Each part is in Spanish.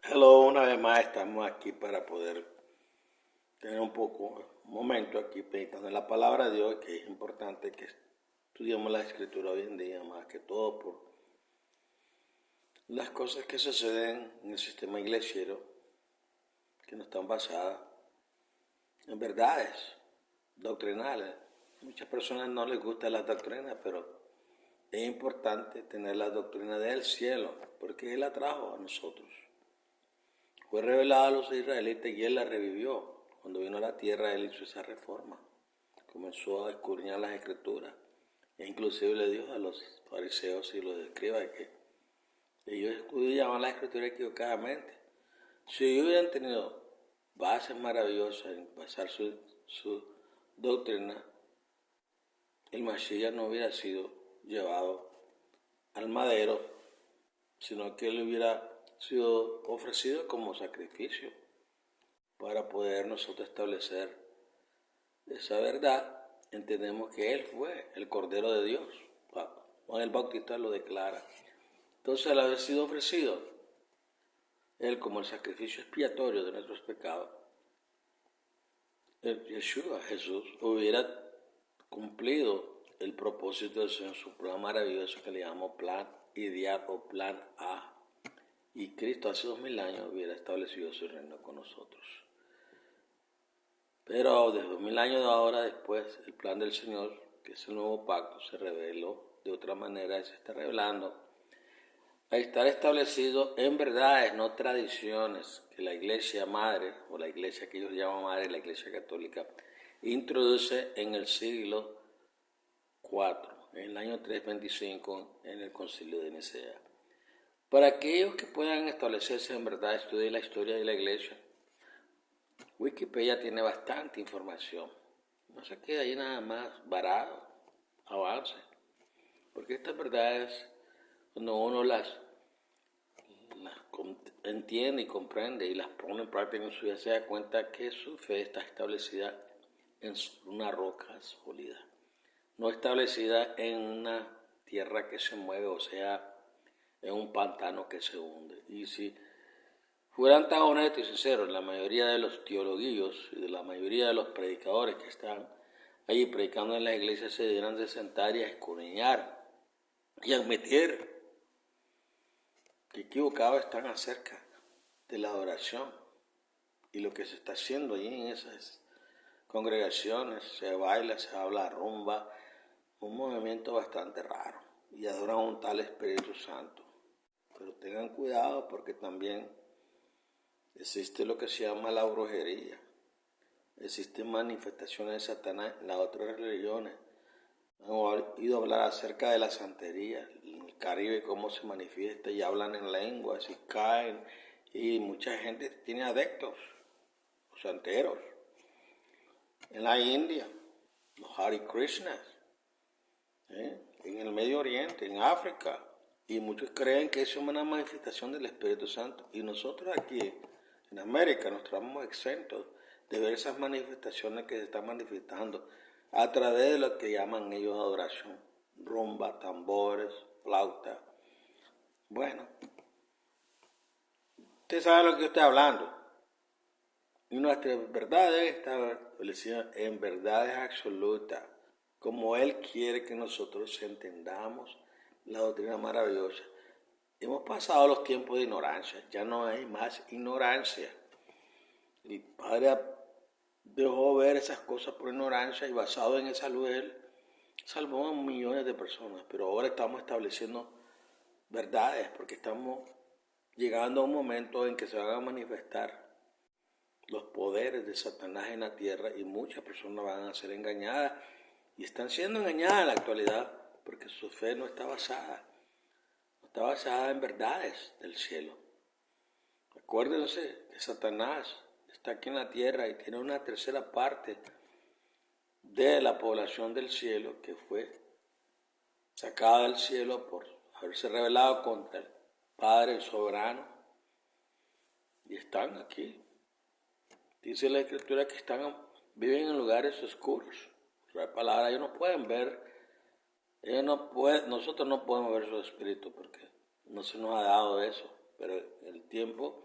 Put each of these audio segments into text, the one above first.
Hello, una vez más estamos aquí para poder tener un momento aquí meditando en la palabra de Dios, que es importante que estudiemos la escritura hoy en día, más que todo por las cosas que suceden en el sistema iglesiero, que no están basadas en verdades doctrinales. Muchas personas no les gustan las doctrinas, pero es importante tener la doctrina del cielo, porque Él la trajo a nosotros. Fue revelada a los israelitas y Él la revivió. Cuando vino a la tierra, Él hizo esa reforma. Comenzó a escudriñar las escrituras. E inclusive le dijo a los fariseos y los escribas que ellos estudiaban la escritura equivocadamente. Si ellos hubieran tenido bases maravillosas en basar su doctrina, el Mashiach no hubiera sido llevado al madero, sino que él hubiera sido ofrecido como sacrificio para poder nosotros establecer esa verdad. Entendemos que Él fue el Cordero de Dios. Juan el Bautista lo declara. Entonces, al haber sido ofrecido Él como el sacrificio expiatorio de nuestros pecados, Yeshua, Jesús, hubiera cumplido el propósito de su plan maravilloso que le llamamos Plan Ideal o Plan A. Y Cristo hace 2000 años hubiera establecido su reino con nosotros. Pero de 2000 años de ahora después, el plan del Señor, que es el nuevo pacto, se reveló de otra manera y se está revelando a estar establecido en verdades, no tradiciones, que la iglesia madre, o la iglesia que ellos llaman madre, la iglesia católica, introduce en el siglo IV, en el año 325, en el concilio de Nicea. Para aquellos que puedan establecerse en verdad, estudien la historia de la iglesia. Wikipedia tiene bastante información. No se queda ahí nada más varado, avance. Porque estas verdades, cuando uno las entiende y comprende y las pone en práctica en su vida, se da cuenta que su fe está establecida en una roca sólida. No establecida en una tierra que se mueve, o sea, en un pantano que se hunde. Y si fueran tan honestos y sinceros, la mayoría de los teologuillos y de la mayoría de los predicadores que están allí predicando en las iglesias se debieran de sentar y a escudriñar y admitir que equivocados están acerca de la adoración y lo que se está haciendo allí en esas congregaciones. Se baila, se habla rumba, un movimiento bastante raro, y adoran a un tal Espíritu Santo. Pero tengan cuidado, porque también existe lo que se llama la brujería. Existen manifestaciones de Satanás en las otras religiones. Han oído hablar acerca de la santería, en el Caribe, cómo se manifiesta, y hablan en lenguas y caen, y mucha gente tiene adeptos, los santeros. En la India, los Hare Krishnas, en el Medio Oriente, en África, y muchos creen que eso es una manifestación del Espíritu Santo. Y nosotros aquí en América nos estamos exentos de ver esas manifestaciones que se están manifestando a través de lo que llaman ellos adoración, rumba, tambores, flauta. Bueno, usted sabe lo que yo estoy hablando. Y nuestra verdad debe estar establecida en verdades absolutas, como Él quiere que nosotros entendamos la doctrina maravillosa. Hemos pasado los tiempos de ignorancia, ya no hay más ignorancia. El Padre dejó ver esas cosas por ignorancia, y basado en esa luz Él salvó a millones de personas. Pero ahora estamos estableciendo verdades, porque estamos llegando a un momento en que se van a manifestar los poderes de Satanás en la tierra, y muchas personas van a ser engañadas y están siendo engañadas en la actualidad, porque su fe no está basada en verdades del cielo. Acuérdense que Satanás está aquí en la tierra y tiene una tercera parte de la población del cielo que fue sacada del cielo por haberse rebelado contra el Padre, el soberano, y están aquí. Dice la Escritura que viven en lugares oscuros. La palabra, ellos no pueden ver, nosotros no podemos ver su espíritu porque no se nos ha dado eso. Pero el tiempo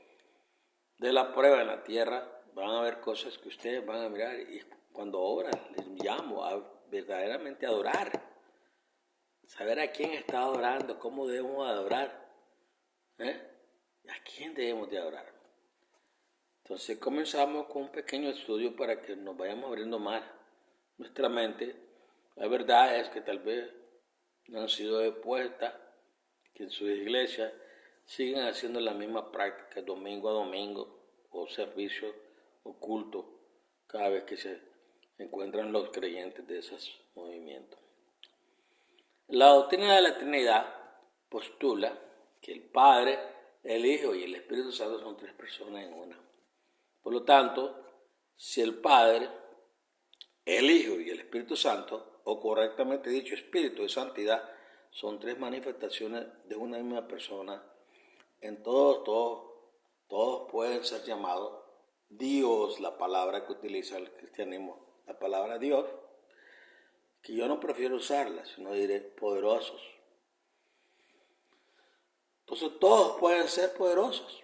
de la prueba en la tierra, van a haber cosas que ustedes van a mirar y cuando oran les llamo a verdaderamente adorar, saber a quién está adorando, cómo debemos adorar, a quién debemos de adorar. Entonces comenzamos con un pequeño estudio para que nos vayamos abriendo más nuestra mente. La verdad es que tal vez no han sido expuestas, que en sus iglesias siguen haciendo la misma práctica domingo a domingo o servicio o culto cada vez que se encuentran los creyentes de esos movimientos. La doctrina de la Trinidad postula que el Padre, el Hijo y el Espíritu Santo son tres personas en una. Por lo tanto, si el Padre, el Hijo y el Espíritu Santo, o correctamente dicho Espíritu de Santidad, son tres manifestaciones de una misma persona, en todos pueden ser llamados Dios, la palabra que utiliza el cristianismo, la palabra Dios, que yo no prefiero usarla, sino diré poderosos. Entonces todos pueden ser poderosos.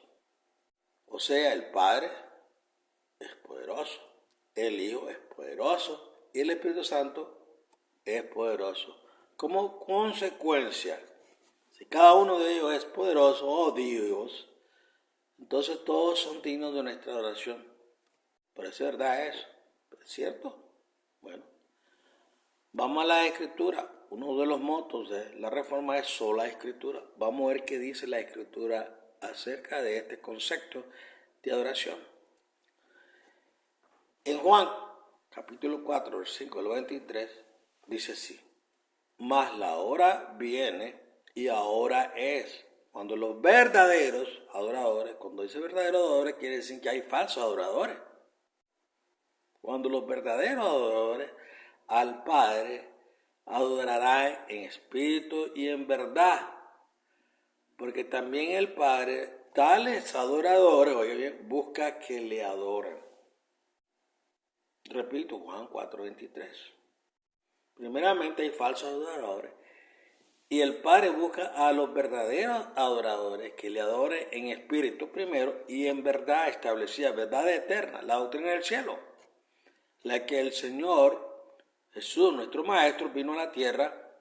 O sea, el Padre es poderoso, el Hijo es poderoso y el Espíritu Santo es poderoso. Como consecuencia, si cada uno de ellos es poderoso o Dios, entonces todos son dignos de nuestra adoración. Pero es verdad eso, ¿es cierto? Bueno, vamos a la Escritura. Uno de los motos de la Reforma es sola Escritura. Vamos a ver qué dice la Escritura acerca de este concepto de adoración. En Juan, capítulo 4, versículo 23, dice así: mas la hora viene y ahora es, cuando los verdaderos adoradores, cuando dice verdaderos adoradores, quiere decir que hay falsos adoradores. Cuando los verdaderos adoradores al Padre adorarán en espíritu y en verdad, porque también el Padre, tales adoradores, oye bien, busca que le adoren. Repito, Juan 4:23. Primeramente hay falsos adoradores y el Padre busca a los verdaderos adoradores que le adoren en espíritu primero y en verdad establecida, verdad eterna, la doctrina del cielo, la que el Señor Jesús, nuestro Maestro, vino a la tierra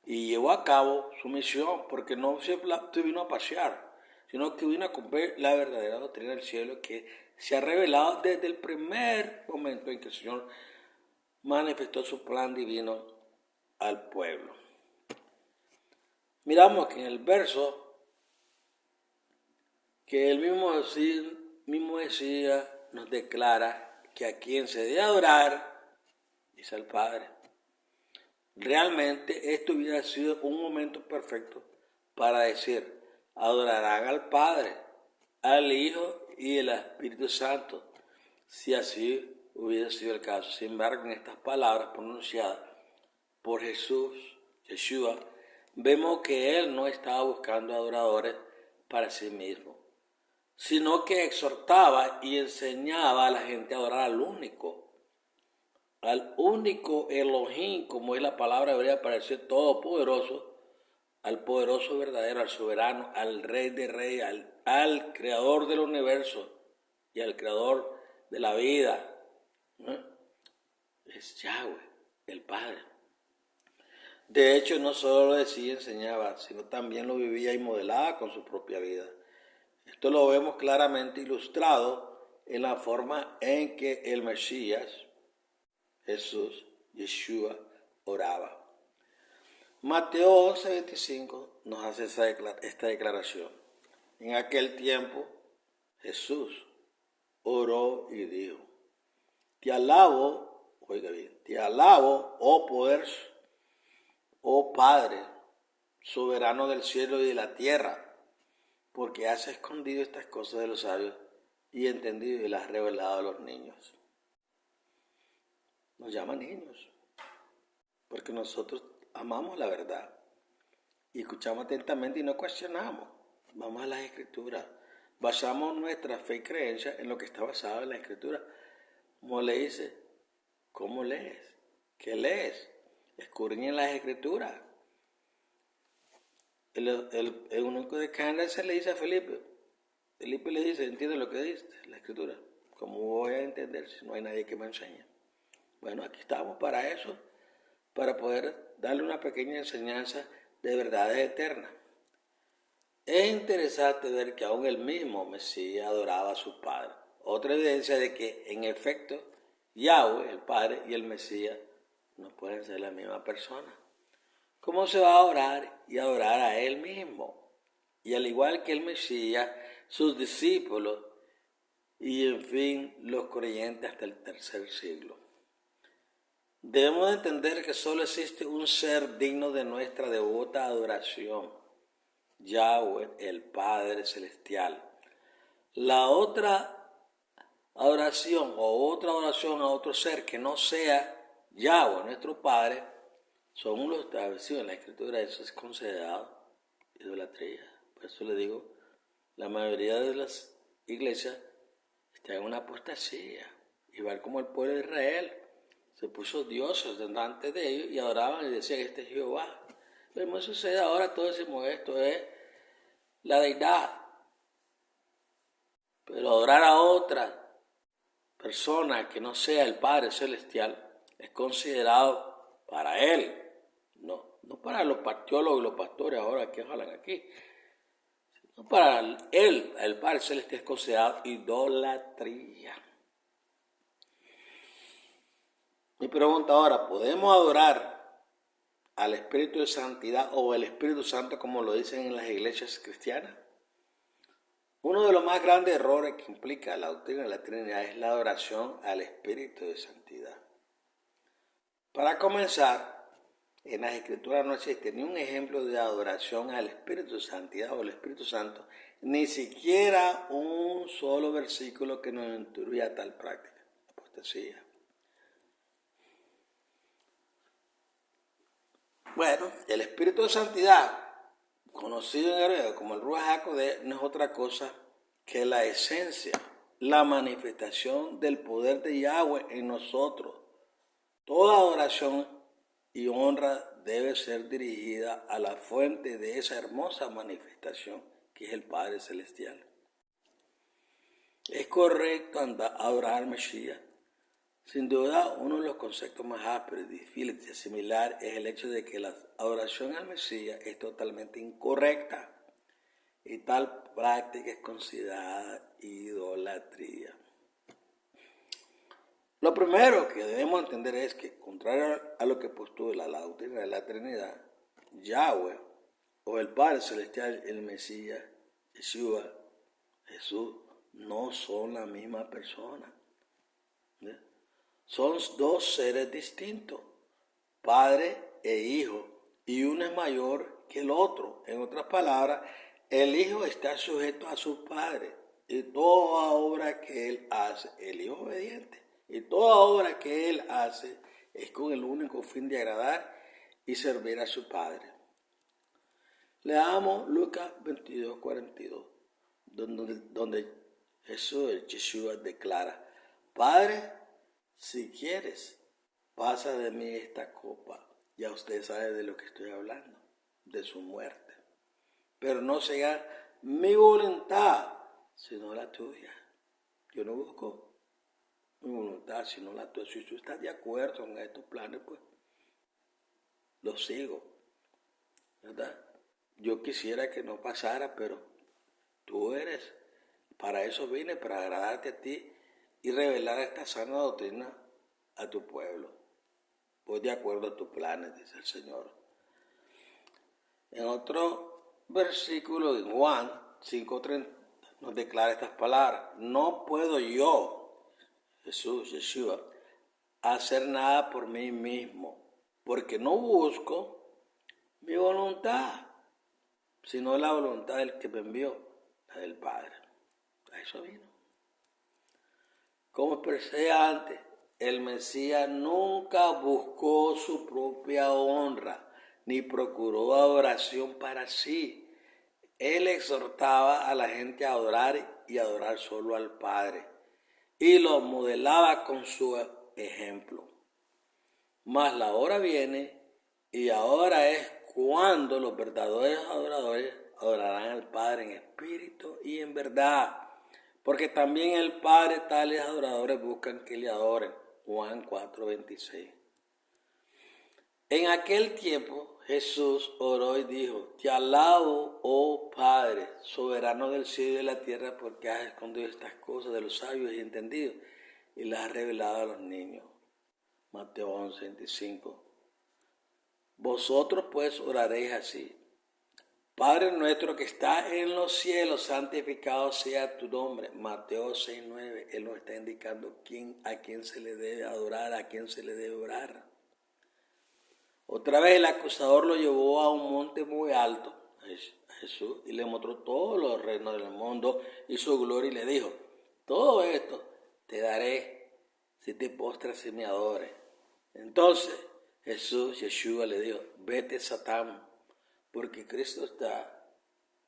y llevó a cabo su misión, porque no se vino a pasear, sino que vino a cumplir la verdadera doctrina del cielo que se ha revelado desde el primer momento en que el Señor manifestó su plan divino al pueblo. Miramos que en el verso que el mismo Mesías nos declara que a quien se debe adorar es al Padre. Realmente esto hubiera sido un momento perfecto para decir: adorarán al Padre, al Hijo y al Espíritu Santo, si así hubiera sido el caso. Sin embargo, en estas palabras pronunciadas por Jesús, Yeshua, vemos que Él no estaba buscando adoradores para sí mismo, sino que exhortaba y enseñaba a la gente a adorar al único Elohim, como es la palabra hebrea para decir todopoderoso, al poderoso verdadero, al soberano, al Rey de Reyes, al Creador del universo y al Creador de la vida. Es Yahweh, el Padre. De hecho, no solo lo decía y enseñaba, sino también lo vivía y modelaba con su propia vida. Esto lo vemos claramente ilustrado en la forma en que el Mesías, Jesús, Yeshua, oraba. Mateo 11:25 nos hace esta declaración. En aquel tiempo, Jesús oró y dijo: te alabo, oiga bien, te alabo, oh poder, oh Padre, soberano del cielo y de la tierra, porque has escondido estas cosas de los sabios y entendido y las has revelado a los niños. Nos llama niños, porque nosotros amamos la verdad y escuchamos atentamente y no cuestionamos. Vamos a las Escrituras, basamos nuestra fe y creencia en lo que está basado en la Escritura. Como le dice, ¿cómo lees? ¿Qué lees? Escudriñen las Escrituras. El eunuco de Cana se le dice a Felipe: Felipe le dice, ¿entiende lo que dice la Escritura? ¿Cómo voy a entender si no hay nadie que me enseñe? Bueno, aquí estamos para eso, para poder darle una pequeña enseñanza de verdades eternas. Es interesante ver que aún el mismo Mesías adoraba a su Padre. Otra evidencia de que, en efecto, Yahweh, el Padre, y el Mesías no pueden ser la misma persona. ¿Cómo se va a orar y adorar a Él mismo? Y al igual que el Mesías, sus discípulos y, en fin, los creyentes hasta el tercer siglo. Debemos entender que solo existe un ser digno de nuestra devota adoración, Yahweh, el Padre Celestial. La otra adoración a otro ser que no sea Yahweh, nuestro Padre, son los establecidos en la Escritura. Eso es considerado idolatría. Por eso le digo, la mayoría de las iglesias están en una apostasía, igual como el pueblo de Israel. Se puso dioses delante de ellos y adoraban y decían, este es Jehová. Lo mismo sucede ahora, todos decimos, esto es la deidad. Pero adorar a otra persona que no sea el Padre Celestial es considerado para Él, no para los teólogos y los pastores ahora que hablan aquí, sino para Él, el Padre Celestial, es considerado idolatría. Mi pregunta ahora, ¿podemos adorar al Espíritu de Santidad o el Espíritu Santo como lo dicen en las iglesias cristianas? Uno de los más grandes errores que implica la doctrina de la Trinidad es la adoración al Espíritu de Santidad. Para comenzar, en las Escrituras no existe ni un ejemplo de adoración al Espíritu de Santidad o al Espíritu Santo, ni siquiera un solo versículo que nos instruya a tal práctica. Apostasía. Bueno, el Espíritu de Santidad, conocido en hebreo como el Ruach HaKodesh, no es otra cosa que la esencia, la manifestación del poder de Yahweh en nosotros. Toda adoración y honra debe ser dirigida a la fuente de esa hermosa manifestación que es el Padre Celestial. ¿Es correcto adorar al Mesías? Sin duda, uno de los conceptos más ásperos y difíciles de asimilar es el hecho de que la adoración al Mesías es totalmente incorrecta y tal práctica es considerada idolatría. Lo primero que debemos entender es que, contrario a lo que postula la doctrina de la Trinidad, Yahweh o el Padre Celestial, el Mesías, Yeshua, Jesús, no son la misma persona. Son dos seres distintos, Padre e Hijo, y uno es mayor que el otro. En otras palabras, el Hijo está sujeto a su Padre y toda obra que Él hace, el Hijo obediente, y toda obra que Él hace es con el único fin de agradar y servir a su Padre. Leamos Lucas 22:42, donde Jesús, Yeshua, declara, Padre, si quieres, pasa de mí esta copa. Ya usted sabe de lo que estoy hablando, de su muerte. Pero no sea mi voluntad, sino la tuya. Yo no busco mi voluntad, sino la tuya. Si tú estás de acuerdo con estos planes, pues los sigo, ¿verdad? Yo quisiera que no pasara, pero tú eres. Para eso vine, para agradarte a ti y revelar esta sana doctrina a tu pueblo. Voy de acuerdo a tus planes, dice el Señor. En otro versículo de Juan 5:30 nos declara estas palabras. No puedo yo, Jesús, Yeshua, hacer nada por mí mismo, porque no busco mi voluntad, sino la voluntad del que me envió, la del Padre. A eso vino. Como expresé antes, el Mesías nunca buscó su propia honra, ni procuró adoración para sí. Él exhortaba a la gente a adorar y adorar solo al Padre, y lo modelaba con su ejemplo. Mas la hora viene, y ahora es cuando los verdaderos adoradores adorarán al Padre en espíritu y en verdad. Porque también el Padre tales adoradores buscan que le adoren. Juan 4:26. En aquel tiempo Jesús oró y dijo: Te alabo, oh Padre, soberano del cielo y de la tierra, porque has escondido estas cosas de los sabios y entendidos y las has revelado a los niños. Mateo 11:25. Vosotros pues oraréis así: Padre nuestro que estás en los cielos, santificado sea tu nombre. Mateo 6:9. Él nos está indicando a quién se le debe adorar, a quién se le debe orar. Otra vez el acusador lo llevó a un monte muy alto, a Jesús, y le mostró todos los reinos del mundo y su gloria, y le dijo: todo esto te daré si te postras y me adores. Entonces Yeshua le dijo: vete, Satán, porque Cristo está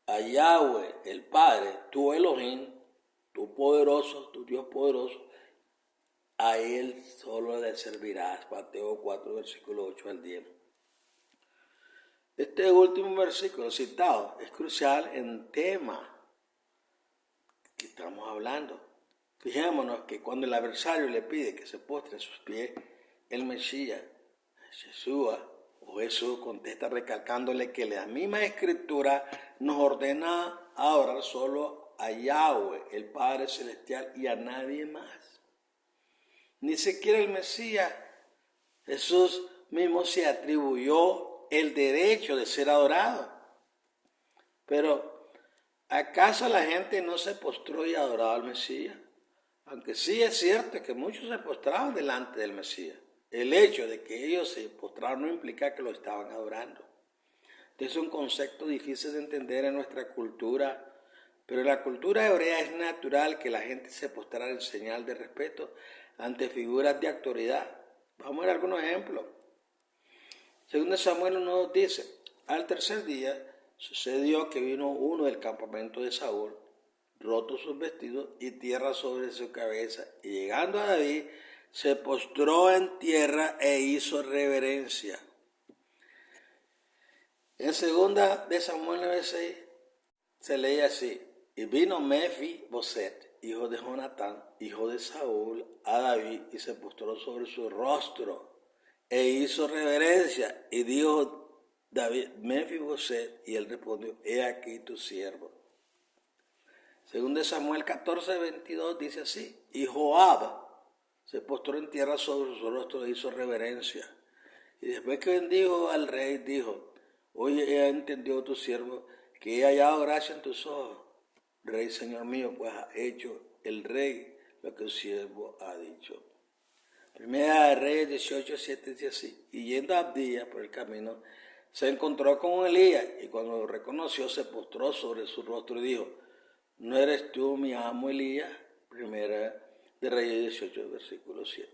a Yahweh, el Padre, tu Elohim, tu poderoso, tu Dios poderoso, a Él solo le servirás. Mateo 4, versículo 8 al 10. Este último versículo citado es crucial en tema que estamos hablando. Fijémonos que cuando el adversario le pide que se postre a sus pies, el Mesías, Jesús contesta recalcándole que la misma Escritura nos ordena adorar solo a Yahweh, el Padre Celestial, y a nadie más. Ni siquiera el Mesías, Jesús mismo, se atribuyó el derecho de ser adorado. Pero, ¿acaso la gente no se postró y adoró al Mesías? Aunque sí es cierto que muchos se postraban delante del Mesías. El hecho de que ellos se postraron no implica que lo estaban adorando. Este es un concepto difícil de entender en nuestra cultura, pero en la cultura hebrea es natural que la gente se postrara en señal de respeto ante figuras de autoridad. Vamos a ver algunos ejemplos. Según Samuel 1 dice: al tercer día sucedió que vino uno del campamento de Saúl, roto sus vestidos y tierra sobre su cabeza, y llegando a David, se postró en tierra e hizo reverencia. En segunda de Samuel 9:6 se lee así: y vino Mefi-Boset, hijo de Jonatán, hijo de Saúl, a David, y se postró sobre su rostro e hizo reverencia. Y dijo David: Mefi-Boset, y él respondió: he aquí tu siervo. Según de Samuel 14:22 dice así: y Joab se postró en tierra sobre su rostro e hizo reverencia. Y después que bendijo al rey, dijo: oye, he entendido tu siervo que he hallado gracia en tus ojos, rey señor mío, pues ha hecho el rey lo que su siervo ha dicho. Primera de Reyes 18:7 dice así: y yendo a Abdías por el camino, se encontró con Elías, y cuando lo reconoció, se postró sobre su rostro y dijo: ¿no eres tú mi amo Elías? Primera de Reyes 18, versículo 7.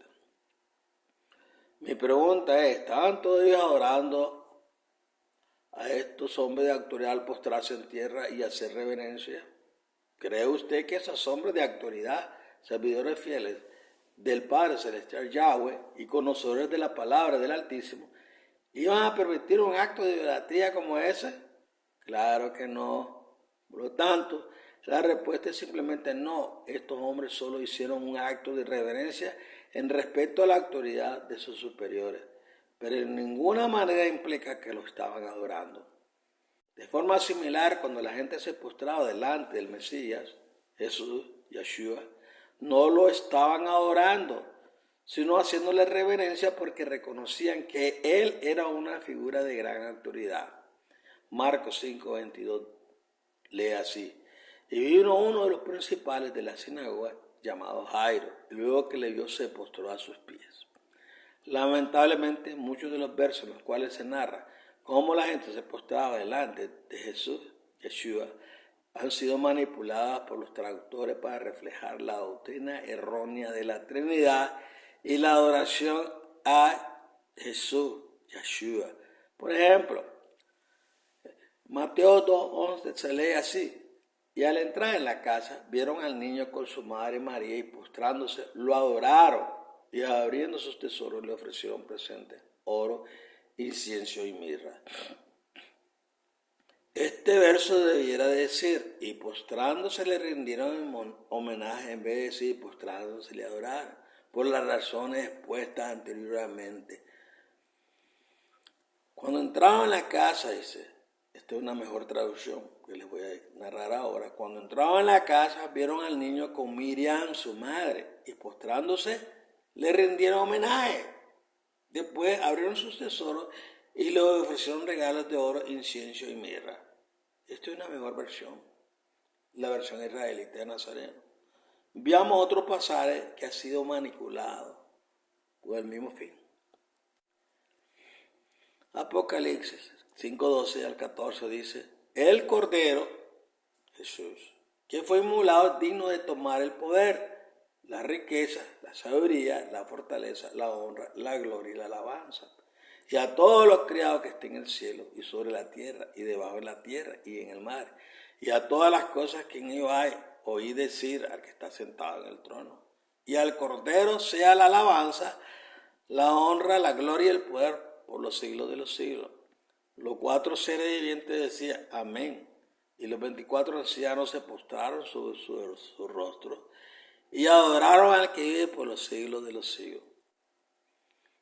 Mi pregunta es: ¿estaban todavía adorando a estos hombres de autoridad al postrarse en tierra y hacer reverencia? ¿Cree usted que esos hombres de autoridad, servidores fieles del Padre Celestial Yahweh y conocedores de la palabra del Altísimo, iban a permitir un acto de idolatría como ese? Claro que no. Por lo tanto, la respuesta es simplemente no. Estos hombres solo hicieron un acto de reverencia en respeto a la autoridad de sus superiores, pero en ninguna manera implica que lo estaban adorando. De forma similar, cuando la gente se postraba delante del Mesías, Jesús, Yeshua, no lo estaban adorando, sino haciéndole reverencia porque reconocían que Él era una figura de gran autoridad. Marcos 5:22 lee así: y vino uno de los principales de la sinagoga, llamado Jairo, y luego que le vio se postró a sus pies. Lamentablemente, muchos de los versos en los cuales se narra cómo la gente se postraba delante de Jesús, Yeshua, han sido manipuladas por los traductores para reflejar la doctrina errónea de la Trinidad y la adoración a Jesús, Yeshua. Por ejemplo, Mateo 2:11 se lee así: y al entrar en la casa, vieron al niño con su madre María, y postrándose, lo adoraron, y abriendo sus tesoros le ofrecieron presentes: oro, incienso y mirra. Este verso debiera decir, y postrándose le rindieron homenaje en vez de decir postrándose le adoraron, por las razones expuestas anteriormente. Cuando entraban en la casa, dice, esta es una mejor traducción que les voy a narrar ahora. Cuando entraban en la casa, vieron al niño con Miriam, su madre, y postrándose, le rindieron homenaje. Después abrieron sus tesoros y le ofrecieron regalos de oro, incienso y mirra. Esta es una mejor versión, la versión israelita de Nazareno. Veamos otro pasaje que ha sido manipulado con el mismo fin. Apocalipsis 5:12 al 14 dice, el Cordero, Jesús, que fue inmolado digno de tomar el poder, la riqueza, la sabiduría, la fortaleza, la honra, la gloria y la alabanza. Y a todos los criados que estén en el cielo y sobre la tierra y debajo de la tierra y en el mar, y a todas las cosas que en ellos hay, oí decir al que está sentado en el trono. Y al Cordero sea la alabanza, la honra, la gloria y el poder por los siglos de los siglos. Los 4 seres vivientes decían amén. Y los 24 ancianos se postraron sobre su rostro y adoraron al que vive por los siglos de los siglos.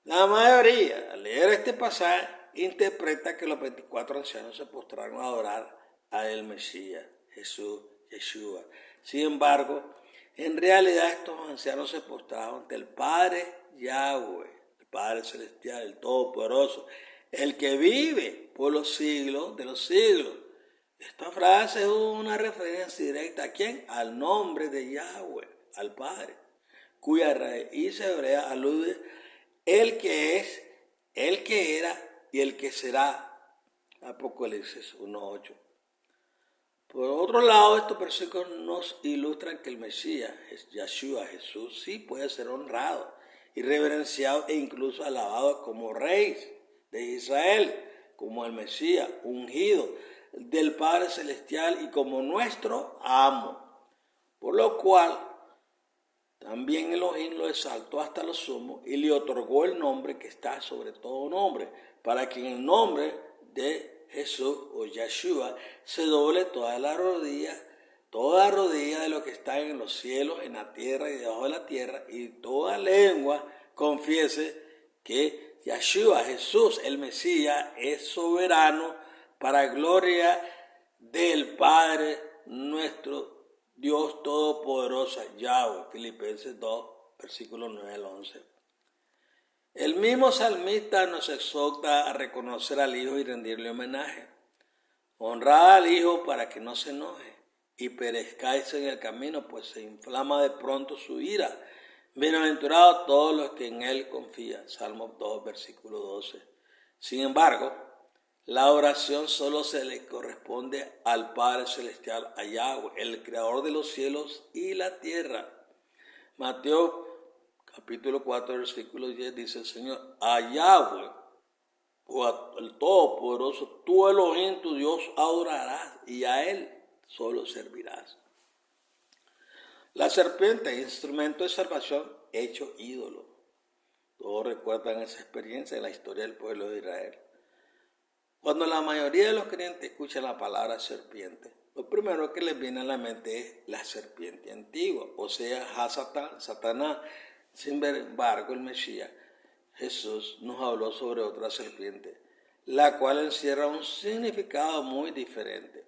La mayoría, al leer este pasaje, interpreta que los 24 ancianos se postraron a adorar al Mesías, Jesús, Yeshua. Sin embargo, en realidad estos ancianos se postraron ante el Padre Yahweh, el Padre Celestial, el Todopoderoso, el que vive por los siglos de los siglos. Esta frase es una referencia directa ¿a quién? Al nombre de Yahweh, al Padre, cuya raíz hebrea alude el que es, el que era y el que será. Apocalipsis 1:8. Por otro lado, estos versículos nos ilustran que el Mesías, Yeshua, Jesús, sí puede ser honrado y reverenciado e incluso alabado como rey de Israel, como el Mesías ungido del Padre Celestial y como nuestro amo. Por lo cual, también Elohim lo exaltó hasta lo sumo y le otorgó el nombre que está sobre todo nombre, para que en el nombre de Jesús o Yeshua se doble toda rodilla de lo que está en los cielos, en la tierra y debajo de la tierra, y toda lengua confiese que Yeshua, Jesús, el Mesías, es soberano para gloria del Padre nuestro Dios Todopoderoso, Yahweh. Filipenses 2, versículos 9 al 11. El mismo salmista nos exhorta a reconocer al Hijo y rendirle homenaje. Honrad al Hijo para que no se enoje y perezcáis en el camino, pues se inflama de pronto su ira. Bienaventurados todos los que en Él confían. Salmo 2, versículo 12. Sin embargo, la oración solo se le corresponde al Padre Celestial, a Yahweh, el Creador de los cielos y la tierra. Mateo capítulo 4, versículo 10 dice el Señor, a Yahweh, o al Todopoderoso, tú Elohim, tu Dios, adorarás y a Él solo servirás. La serpiente, instrumento de salvación, hecho ídolo. Todos recuerdan esa experiencia en la historia del pueblo de Israel. Cuando la mayoría de los creyentes escuchan la palabra serpiente, lo primero que les viene a la mente es la serpiente antigua, o sea, Satanás. Sin embargo, el Mesías, Jesús, nos habló sobre otra serpiente, la cual encierra un significado muy diferente.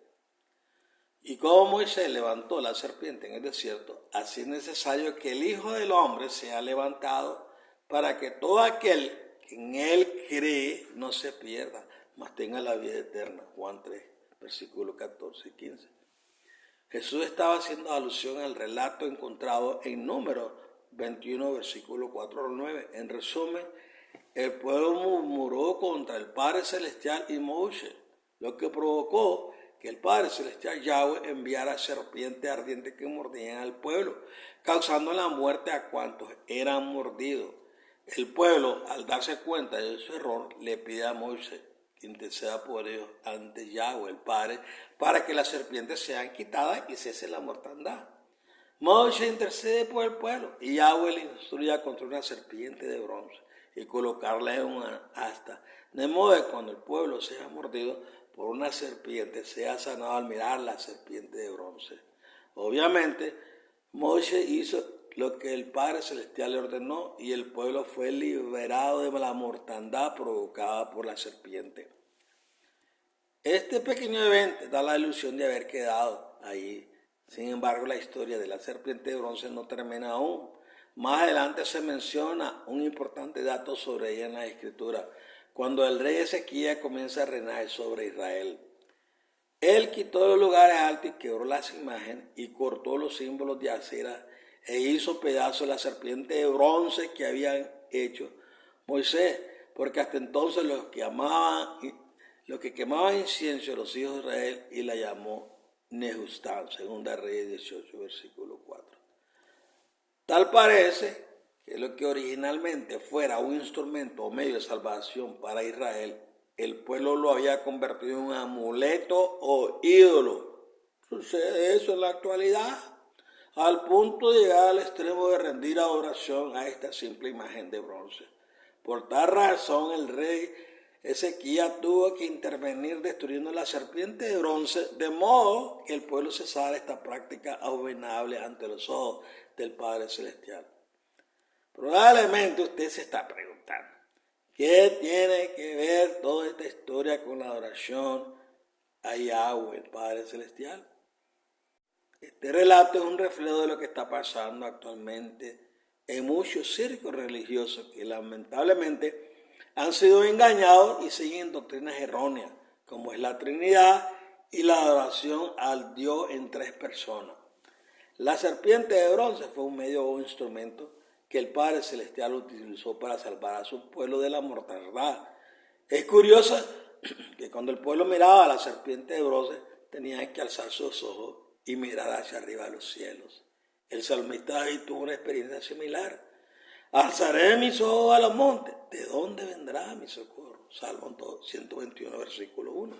Y como Moisés levantó la serpiente en el desierto, así es necesario que el Hijo del Hombre sea levantado para que todo aquel que en Él cree no se pierda, mas tenga la vida eterna. Juan 3, versículos 14 y 15. Jesús estaba haciendo alusión al relato encontrado en Números 21, versículo 4 al 9. En resumen, el pueblo murmuró contra el Padre Celestial y Moisés, lo que provocó que el Padre Celestial Yahweh enviara serpientes ardientes que mordían al pueblo, causando la muerte a cuantos eran mordidos. El pueblo, al darse cuenta de su error, le pide a Moisés que interceda por ellos ante Yahweh, el Padre, para que las serpientes sean quitadas y cese la mortandad. Moisés intercede por el pueblo y Yahweh le instruye contra una serpiente de bronce y colocarla en una asta, de modo que cuando el pueblo sea mordido por una serpiente sea sanado al mirar la serpiente de bronce. Obviamente, Moisés hizo lo que el Padre Celestial le ordenó y el pueblo fue liberado de la mortandad provocada por la serpiente. Este pequeño evento da la ilusión de haber quedado ahí. Sin embargo, la historia de la serpiente de bronce no termina aún. Más adelante se menciona un importante dato sobre ella en la Escritura, cuando el rey Ezequías comienza a reinar sobre Israel. Él quitó los lugares altos y quebró las imágenes y cortó los símbolos de Acera e hizo pedazos la serpiente de bronce que habían hecho Moisés, porque hasta entonces los que quemaban incienso los hijos de Israel, y la llamó Nehustán, segunda Reyes 18, versículo 4. Tal parece que lo que originalmente fuera un instrumento o medio de salvación para Israel, el pueblo lo había convertido en un amuleto o ídolo. Sucede eso en la actualidad, al punto de llegar al extremo de rendir adoración a esta simple imagen de bronce. Por tal razón, el rey Ezequías tuvo que intervenir destruyendo la serpiente de bronce, de modo que el pueblo cesara esta práctica abominable ante los ojos del Padre Celestial. Probablemente usted se está preguntando, ¿qué tiene que ver toda esta historia con la adoración a Yahweh, el Padre Celestial? Este relato es un reflejo de lo que está pasando actualmente en muchos círculos religiosos que lamentablemente han sido engañados y siguen doctrinas erróneas, como es la Trinidad y la adoración al Dios en tres personas. La serpiente de bronce fue un medio o instrumento que el Padre Celestial utilizó para salvar a su pueblo de la mortandad. Es curioso que cuando el pueblo miraba a la serpiente de bronce, tenían que alzar sus ojos y mirar hacia arriba a los cielos. El salmista David tuvo una experiencia similar. Alzaré mis ojos a los montes. ¿De dónde vendrá mi socorro? Salmo 121, versículo 1.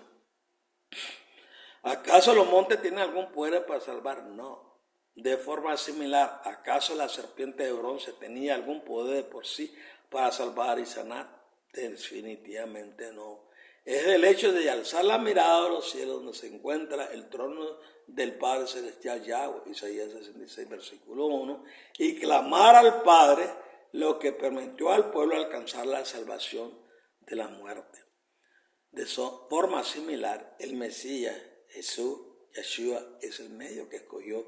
¿Acaso los montes tienen algún poder para salvar? No. De forma similar, ¿acaso la serpiente de bronce tenía algún poder de por sí para salvar y sanar? Definitivamente no. Es el hecho de alzar la mirada a los cielos donde se encuentra el trono del Padre Celestial Yahweh, Isaías 66, versículo 1, y clamar al Padre lo que permitió al pueblo alcanzar la salvación de la muerte. De forma similar, el Mesías, Yeshua, es el medio que escogió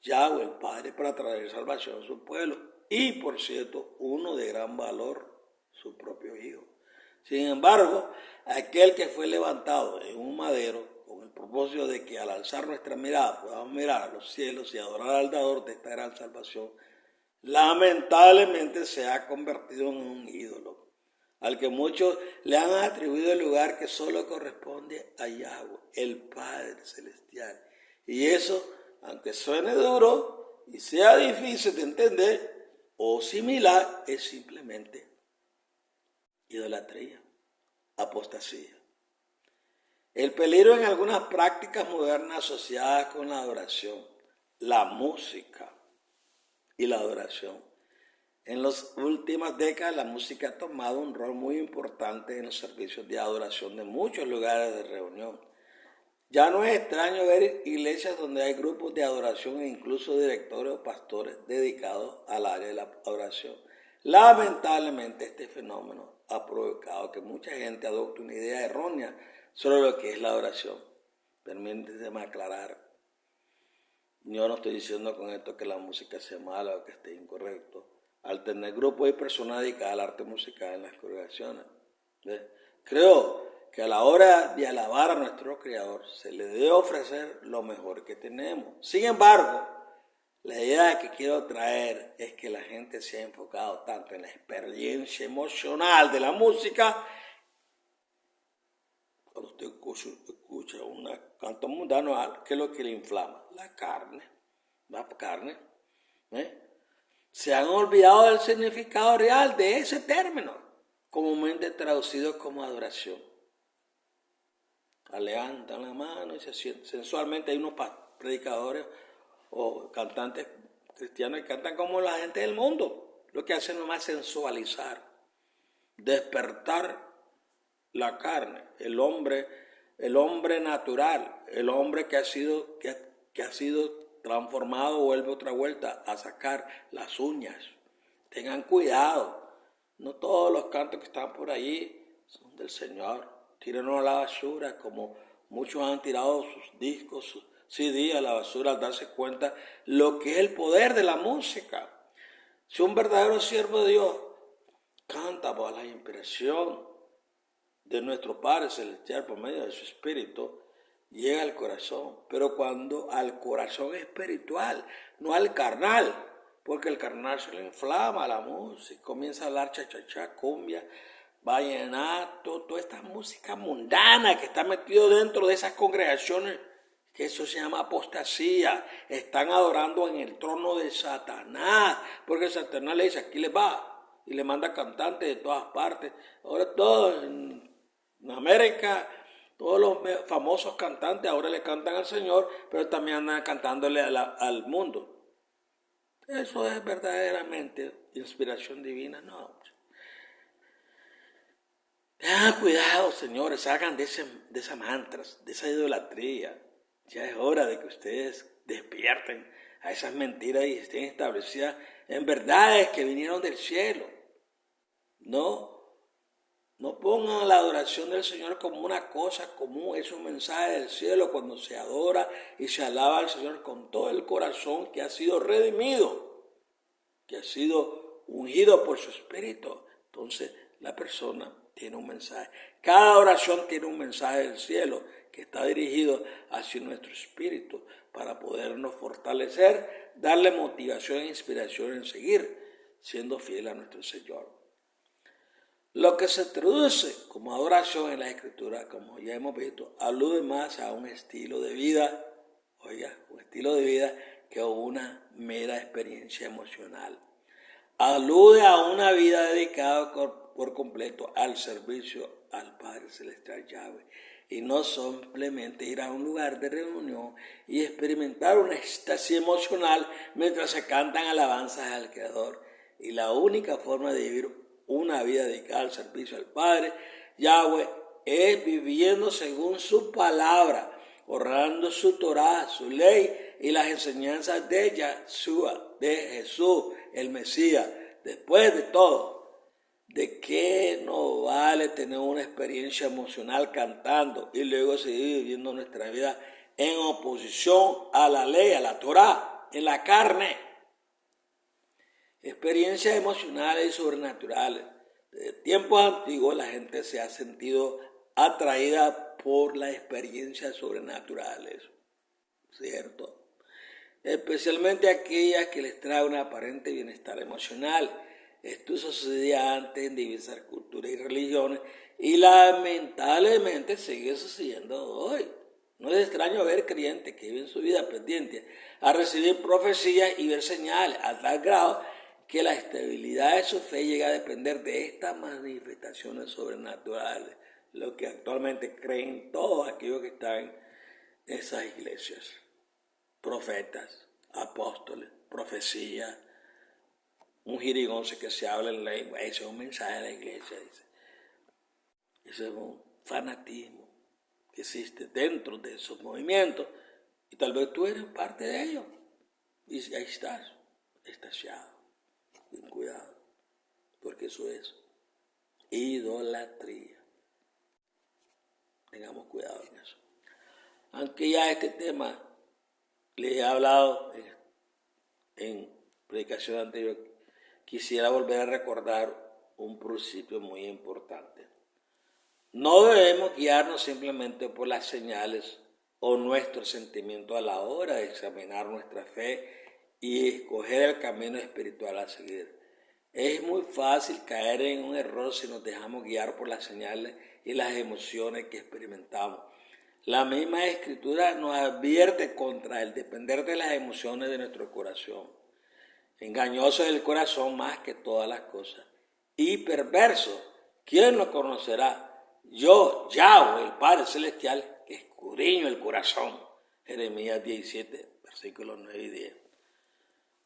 Yahweh, el Padre, para traer salvación a su pueblo. Y, por cierto, uno de gran valor, su propio Hijo. Sin embargo, aquel que fue levantado en un madero con el propósito de que al alzar nuestra mirada podamos mirar a los cielos y adorar al dador de esta gran salvación, lamentablemente se ha convertido en un ídolo, al que muchos le han atribuido el lugar que solo corresponde a Yahweh, el Padre Celestial. Y eso, aunque suene duro y sea difícil de entender o similar, es simplemente idolatría, apostasía. El peligro en algunas prácticas modernas asociadas con la adoración, la música y la adoración. En las últimas décadas, la música ha tomado un rol muy importante en los servicios de adoración de muchos lugares de reunión. Ya no es extraño ver iglesias donde hay grupos de adoración e incluso directores o pastores dedicados al área de la adoración. Lamentablemente, este fenómeno ha provocado que mucha gente adopte una idea errónea sobre lo que es la adoración. Permíteme aclarar. Yo no estoy diciendo con esto que la música sea mala o que esté incorrecto. Al tener grupos y personas dedicadas al arte musical en las congregaciones, creo que a la hora de alabar a nuestro Creador se le debe ofrecer lo mejor que tenemos. Sin embargo, la idea que quiero traer es que la gente se ha enfocado tanto en la experiencia emocional de la música. Cuando usted escucha un canto mundano, ¿qué es lo que le inflama? La carne. Se han olvidado del significado real de ese término, comúnmente traducido como adoración. Levantan la mano y se sienten. Sensualmente hay unos predicadores o cantantes cristianos que cantan como la gente del mundo. Lo que hacen nomás es sensualizar, despertar la carne. El hombre el hombre natural, el hombre que ha sido transformado, vuelve otra vuelta a sacar las uñas. Tengan cuidado, no todos los cantos que están por allí son del Señor. Tírenlo a la basura, como muchos han tirado sus discos, sus CD a la basura al darse cuenta lo que es el poder de la música. Si un verdadero siervo de Dios canta por la inspiración de nuestro Padre Celestial por medio de su Espíritu, llega al corazón, pero cuando al corazón espiritual, no al carnal, porque el carnal se le inflama la música, comienza a hablar cha-cha-cha, cumbia, vallenato, toda esta música mundana que está metido dentro de esas congregaciones, que eso se llama apostasía. Están adorando en el trono de Satanás, porque Satanás le dice, aquí les va, y le manda cantantes de todas partes. Ahora todos en América, todos los famosos cantantes ahora le cantan al Señor, pero también andan cantándole al mundo. ¿Eso es verdaderamente inspiración divina? No. Tengan cuidado, señores, salgan de esas mantras, de esa idolatría. Ya es hora de que ustedes despierten a esas mentiras y estén establecidas en verdades que vinieron del cielo. No pongan la adoración del Señor como una cosa común, es un mensaje del cielo cuando se adora y se alaba al Señor con todo el corazón que ha sido redimido, que ha sido ungido por su Espíritu. Entonces la persona tiene un mensaje. Cada oración tiene un mensaje del cielo que está dirigido hacia nuestro espíritu para podernos fortalecer, darle motivación e inspiración en seguir siendo fiel a nuestro Señor. Lo que se traduce como adoración en la Escritura, como ya hemos visto, alude más a un estilo de vida, un estilo de vida que a una mera experiencia emocional. Alude a una vida dedicada por completo al servicio al Padre Celestial Yahweh, y no simplemente ir a un lugar de reunión y experimentar una éxtasis emocional mientras se cantan alabanzas al Creador. Y la única forma de vivir una vida dedicada al servicio al Padre Yahweh es viviendo según su palabra, honrando su Torah, su ley y las enseñanzas de Yahshua, de Jesús, el Mesías. Después de todo, ¿de qué nos vale tener una experiencia emocional cantando y luego seguir viviendo nuestra vida en oposición a la ley, a la Torah, en la carne? Experiencias emocionales y sobrenaturales. Desde tiempos antiguos la gente se ha sentido atraída por las experiencias sobrenaturales, ¿cierto? Especialmente aquellas que les trae un aparente bienestar emocional. Esto sucedía antes en diversas culturas y religiones y lamentablemente sigue sucediendo hoy. No es extraño ver creyentes que viven su vida pendiente a recibir profecías y ver señales a tal grado que la estabilidad de su fe llega a depender de estas manifestaciones sobrenaturales, lo que actualmente creen todos aquellos que están en esas iglesias. Profetas, apóstoles, profecías, un jirigonce que se habla en lengua, ese es un mensaje de la iglesia, dice. Ese es un fanatismo que existe dentro de esos movimientos y tal vez tú eres parte de ellos y ahí estás, extasiado. Ten cuidado, porque eso es idolatría. Tengamos cuidado en eso. Aunque ya este tema les he hablado en predicación anterior, quisiera volver a recordar un principio muy importante. No debemos guiarnos simplemente por las señales o nuestro sentimiento a la hora de examinar nuestra fe y escoger el camino espiritual a seguir. Es muy fácil caer en un error si nos dejamos guiar por las señales y las emociones que experimentamos. La misma Escritura nos advierte contra el depender de las emociones de nuestro corazón. Engañoso es el corazón más que todas las cosas. Y perverso, ¿quién lo conocerá? Yo, Yahweh, el Padre Celestial, que escudriño el corazón. Jeremías 17, versículos 9 y 10.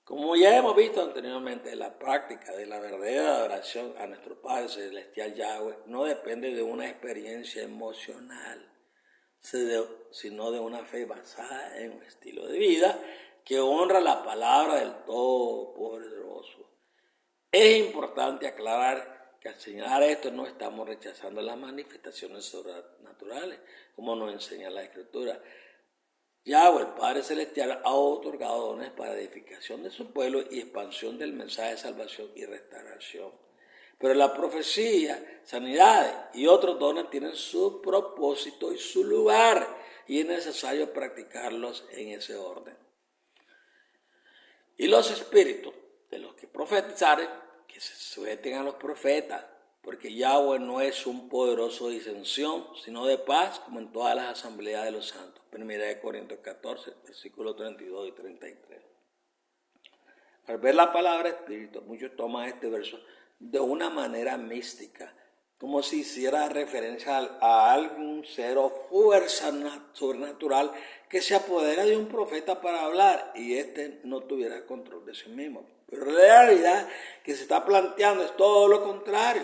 Como ya hemos visto anteriormente, la práctica de la verdadera adoración a nuestro Padre Celestial Yahweh no depende de una experiencia emocional. sino de una fe basada en un estilo de vida que honra la palabra del Todopoderoso. Es importante aclarar que al señalar esto no estamos rechazando las manifestaciones sobrenaturales, como nos enseña la Escritura. Yahweh, el Padre Celestial, ha otorgado dones para edificación de su pueblo y expansión del mensaje de salvación y restauración. Pero la profecía, sanidades y otros dones tienen su propósito y su lugar, y es necesario practicarlos en ese orden. Y los espíritus de los que profetizaren, que se sujeten a los profetas, porque Yahweh no es un poderoso de disensión, sino de paz, como en todas las asambleas de los santos. 1 Corintios 14, versículos 32 y 33. Al ver la palabra espíritu, muchos toman este verso de una manera mística, como si hiciera referencia a algún ser o fuerza sobrenatural que se apodera de un profeta para hablar y éste no tuviera control de sí mismo. Pero la realidad que se está planteando es todo lo contrario.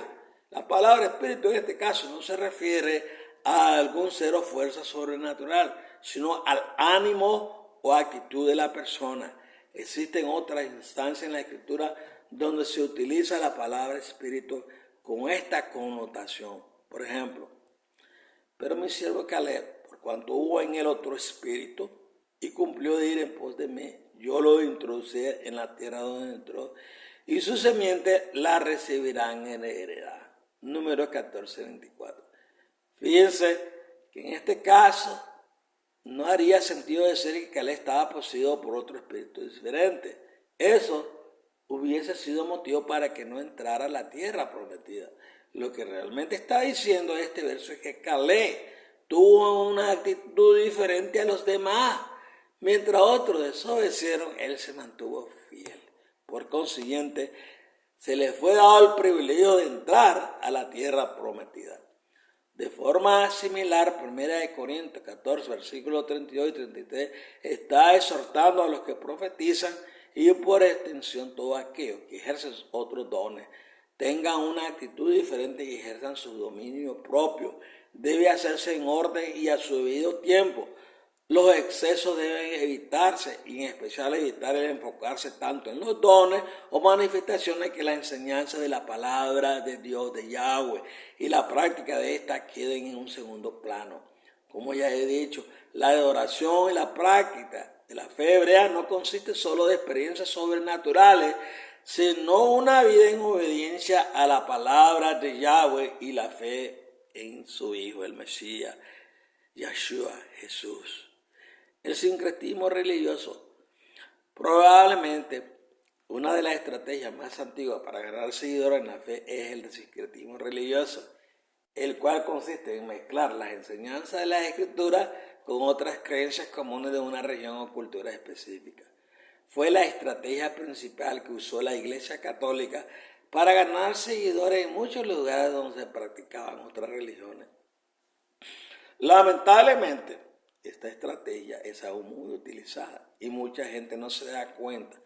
La palabra espíritu en este caso no se refiere a algún ser o fuerza sobrenatural, sino al ánimo o actitud de la persona. Existen otras instancias en la Escritura donde se utiliza la palabra espíritu con esta connotación. Por ejemplo, pero mi siervo Caleb, por cuanto hubo en él otro espíritu y cumplió de ir en pos de mí, yo lo introducí en la tierra donde entró y su semiente la recibirán en heredad. Número 14, 24. Fíjense que en este caso no haría sentido decir que Caleb estaba poseído por otro espíritu diferente. Eso hubiese sido motivo para que no entrara a la tierra prometida. Lo que realmente está diciendo este verso es que Caleb tuvo una actitud diferente a los demás. Mientras otros desobedecieron, él se mantuvo fiel. Por consiguiente, se le fue dado el privilegio de entrar a la tierra prometida. De forma similar, 1 Corintios 14, versículos 32 y 33, está exhortando a los que profetizan y por extensión todos aquellos que ejercen otros dones, tengan una actitud diferente y ejerzan su dominio propio. Debe hacerse en orden y a su debido tiempo. Los excesos deben evitarse y en especial evitar el enfocarse tanto en los dones o manifestaciones que la enseñanza de la palabra de Dios, de Yahweh, y la práctica de esta queden en un segundo plano. Como ya he dicho, la adoración y la práctica de la fe hebrea no consiste solo de experiencias sobrenaturales, sino una vida en obediencia a la palabra de Yahweh y la fe en su Hijo, el Mesías, Yahshua, Jesús. El sincretismo religioso, probablemente una de las estrategias más antiguas para ganar seguidores en la fe es el sincretismo religioso, el cual consiste en mezclar las enseñanzas de las Escrituras con otras creencias comunes de una región o cultura específica. Fue la estrategia principal que usó la Iglesia Católica para ganar seguidores en muchos lugares donde se practicaban otras religiones. Lamentablemente, esta estrategia es aún muy utilizada y mucha gente no se da cuenta.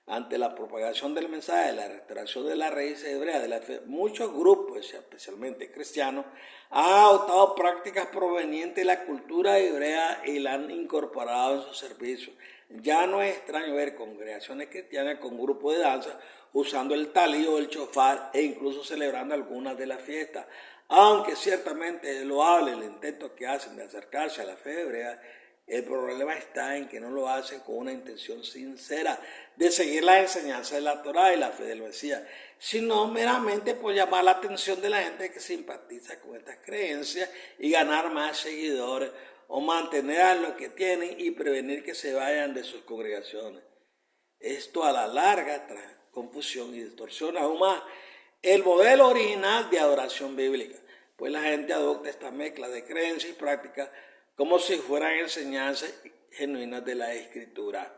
Ante la propagación del mensaje de la restauración de las raíces hebreas de la fe, muchos grupos, especialmente cristianos, han adoptado prácticas provenientes de la cultura hebrea y la han incorporado en sus servicios. Ya no es extraño ver congregaciones cristianas con grupos de danza usando el talí o el shofar e incluso celebrando algunas de las fiestas. Aunque ciertamente es loable el intento que hacen de acercarse a la fe hebrea, el problema está en que no lo hacen con una intención sincera de seguir las enseñanzas de la Torá y la fe del Mesías, sino meramente por llamar la atención de la gente que simpatiza con estas creencias y ganar más seguidores o mantener a los que tienen y prevenir que se vayan de sus congregaciones. Esto a la larga trae confusión y distorsiona aún más el modelo original de adoración bíblica, pues la gente adopta esta mezcla de creencias y prácticas como si fueran enseñanzas genuinas de la Escritura.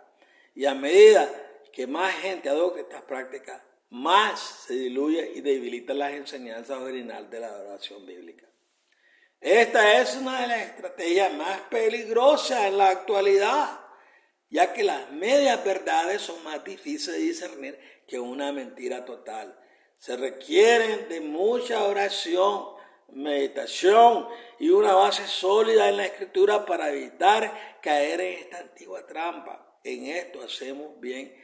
Y a medida que más gente adopta estas prácticas, más se diluye y debilita las enseñanzas originales de la adoración bíblica. Esta es una de las estrategias más peligrosas en la actualidad, ya que las medias verdades son más difíciles de discernir que una mentira total. Se requieren de mucha oración, meditación y una base sólida en la Escritura para evitar caer en esta antigua trampa. En esto hacemos bien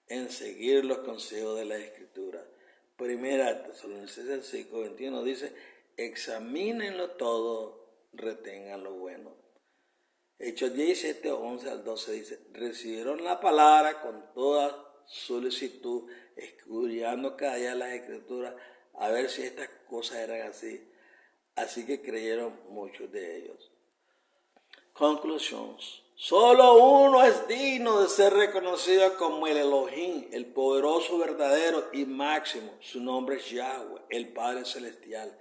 en seguir los consejos de la Escritura. Primera Tesalonicenses 5:21 dice, examínenlo todo, retengan lo bueno. Hechos 17, 11 al 12 dice, recibieron la palabra con toda solicitud, escudriñando cada día las Escrituras, a ver si estas cosas eran así. Así que creyeron muchos de ellos. Conclusión. Solo uno es digno de ser reconocido como el Elohim, el poderoso, verdadero y máximo. Su nombre es Yahweh, el Padre Celestial.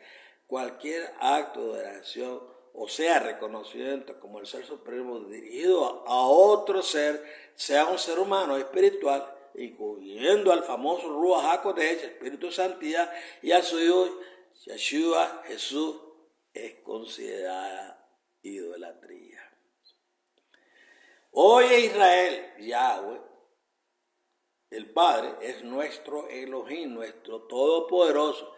Cualquier acto de oración, o sea, reconocimiento como el Ser Supremo dirigido a otro ser, sea un ser humano espiritual, incluyendo al famoso Ruach HaKodesh, Espíritu de Santidad, y a su Hijo Yeshua, Jesús, es considerada idolatría. Oye Israel, Yahweh, el Padre, es nuestro Elohim, nuestro Todopoderoso.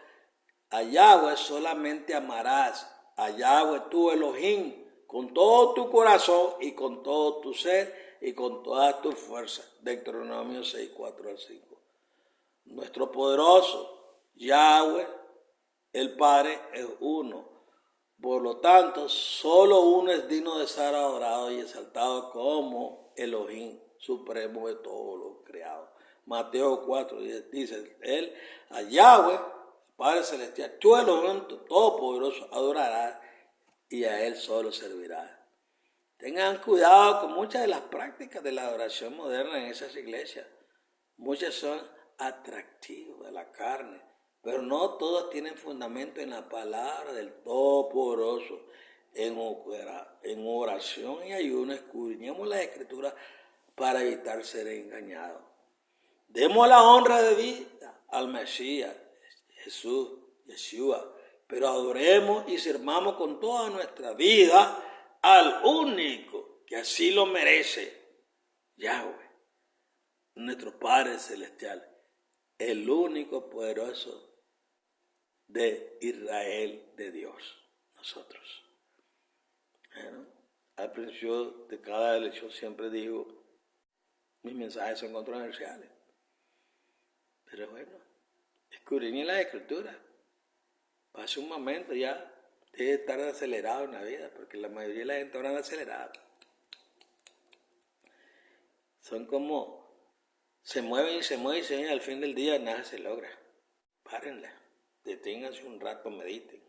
A Yahweh solamente amarás, a Yahweh tu Elohim, con todo tu corazón y con todo tu ser y con todas tus fuerzas. Deuteronomio 6, 4 al 5. Nuestro poderoso Yahweh, el Padre, es uno. Por lo tanto, solo uno es digno de ser adorado y exaltado como Elohim, supremo de todo lo creado. Mateo 4 dice, él, a Yahweh, Padre Celestial, tú Elohim, todopoderoso, adorarás y a él solo servirás. Tengan cuidado con muchas de las prácticas de la adoración moderna en esas iglesias. Muchas son atractivas de la carne, pero no todas tienen fundamento en la palabra del Todopoderoso. En oración y ayuno escudriñemos las Escrituras para evitar ser engañados. Demos la honra de vida al Mesías, Jesús, Yeshua, pero adoremos y sirvamos con toda nuestra vida al único que así lo merece, Yahweh, nuestro Padre Celestial, el único poderoso de Israel, de Dios, nosotros. Bueno, al principio de cada lección siempre digo, mis mensajes son controversiales, pero bueno, escudriñen la Escritura. Pase un momento ya, debe estar acelerado en la vida, porque la mayoría de la gente ahora anda acelerada. Son como, se mueven y al fin del día nada se logra. Párenla, deténganse un rato, mediten,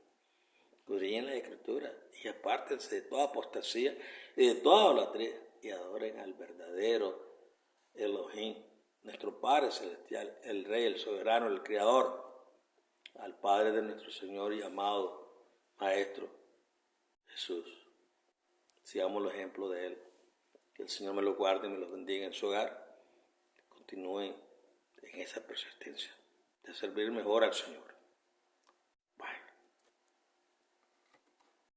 escudriñen la Escritura y apártense de toda apostasía y de toda idolatría y adoren al verdadero Elohim, nuestro Padre Celestial, el Rey, el Soberano, el Creador, al Padre de nuestro Señor y amado Maestro Jesús. Sigamos los ejemplos de Él. Que el Señor me lo guarde y me lo bendiga en su hogar. Continúen en esa persistencia de servir mejor al Señor.